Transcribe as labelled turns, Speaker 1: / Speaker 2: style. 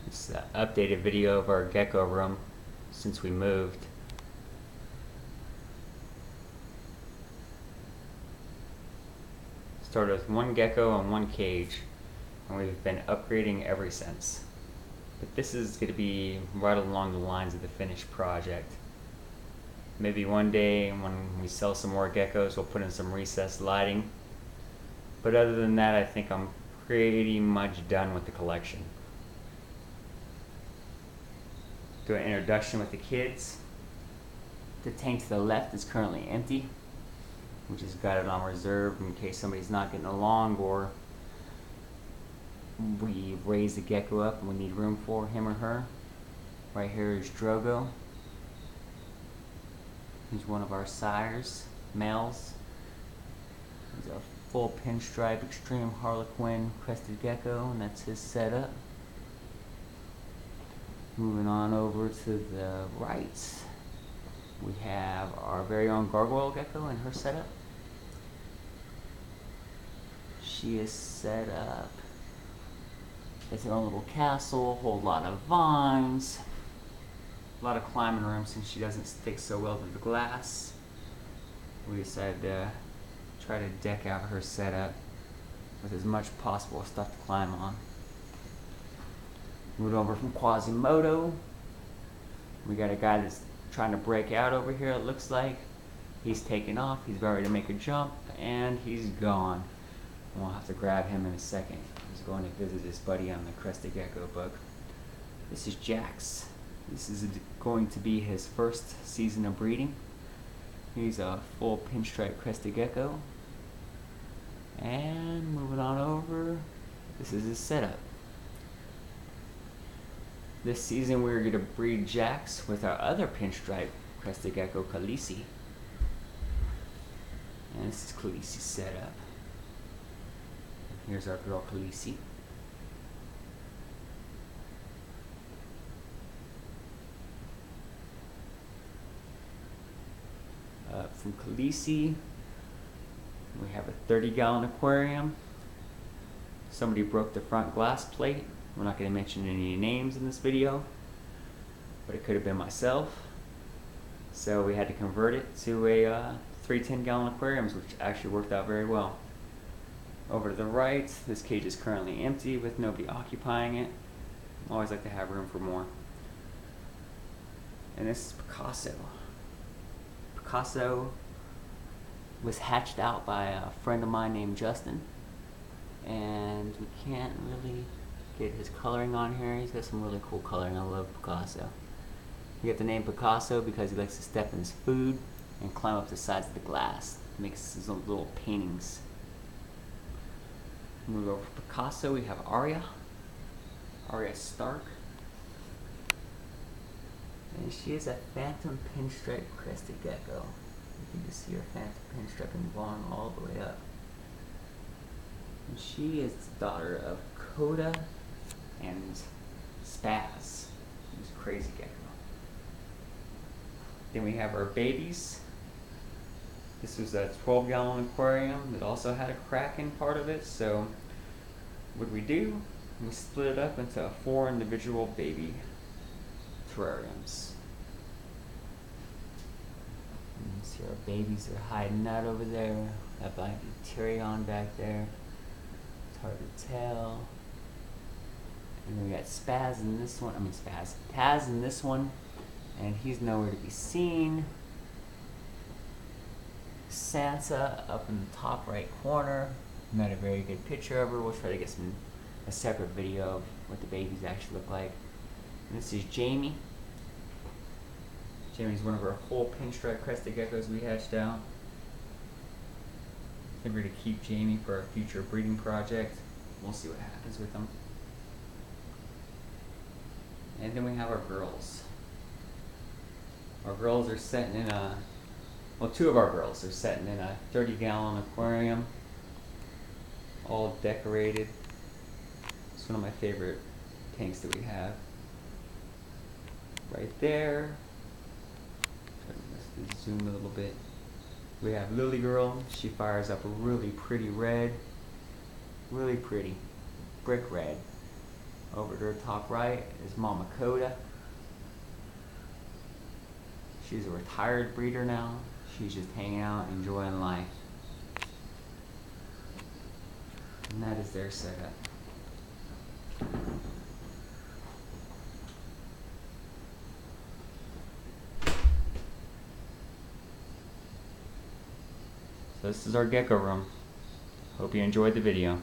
Speaker 1: It's an updated video of our gecko room since we moved. Started with one gecko and one cage, and we've been upgrading ever since. But this is going to be right along the lines of the finished project. Maybe one day when we sell some more geckos, we'll put in some recessed lighting. But other than that, I think I'm pretty much done with the collection. Do an introduction with the kids. The tank to the left is currently empty. We just got it on reserve in case somebody's not getting along, or we raise the gecko up and we need room for him or her. Right here is Drogo. He's one of our sires, males. He's a full pinstripe extreme harlequin crested gecko, and that's his setup. Moving on over to the right, we have our very own gargoyle gecko and her setup. She is set up with her own little castle, a whole lot of vines, a lot of climbing room since she doesn't stick so well to the glass. We decided to try to deck out her setup with as much possible stuff to climb on. Moved over from Quasimodo. We got a guy that's trying to break out over here, it looks like. He's taking off, he's about ready to make a jump, and he's gone. We'll have to grab him in a second. He's going to visit his buddy on the crested gecko book. This is Jax. This is going to be his first season of breeding. He's a full pinstripe crested gecko. And moving on over, this is his setup. This season we're going to breed Jax with our other pinstripe crested gecko, Khaleesi. And this is Khaleesi's setup. Here's our girl Khaleesi. From Khaleesi, we have a 30-gallon aquarium. Somebody broke the front glass plate. We're not going to mention any names in this video, but it could have been myself. So we had to convert it to a 3 10-gallon aquariums, which actually worked out very well. Over to the right, this cage is currently empty with nobody occupying it. I always like to have room for more. And this is Picasso. Picasso was hatched out by a friend of mine named Justin, and we can't really get his coloring on here. He's got some really cool coloring. I love Picasso. He got the name Picasso because he likes to step in his food and climb up the sides of the glass. He makes his own little paintings. Move over to Picasso, we have Arya Stark. And she is a phantom pinstripe crested gecko. You can just see her phantom pinstriping going all the way up. And she is the daughter of Coda and Spaz. She's a crazy gecko. Then we have our babies. This was a 12-gallon aquarium that also had a crack in part of it, so what we do, we split it up into 4 individual baby terrariums. And you see our babies are hiding out over there. That might be Tyrion back there. It's hard to tell. And then we got Taz in this one, and he's nowhere to be seen. Sansa up in the top right corner. Not a very good picture of her. We'll try to get a separate video of what the babies actually look like. And this is Jamie. Jamie's one of our whole pinstripe crested geckos we hatched out. I think we're going to keep Jamie for our future breeding project. We'll see what happens with them. And then we have our girls. Our girls are setting in well, 2 of our girls are setting in a 30-gallon aquarium, all decorated. It's one of my favorite tanks that we have. Right there. Let's zoom a little bit. We have Lily Girl. She fires up a really pretty red. Really pretty. Brick red. Over to the top right is Mama Coda. She's a retired breeder now. She's just hanging out, enjoying life. And that is their setup. So this is our gecko room. Hope you enjoyed the video.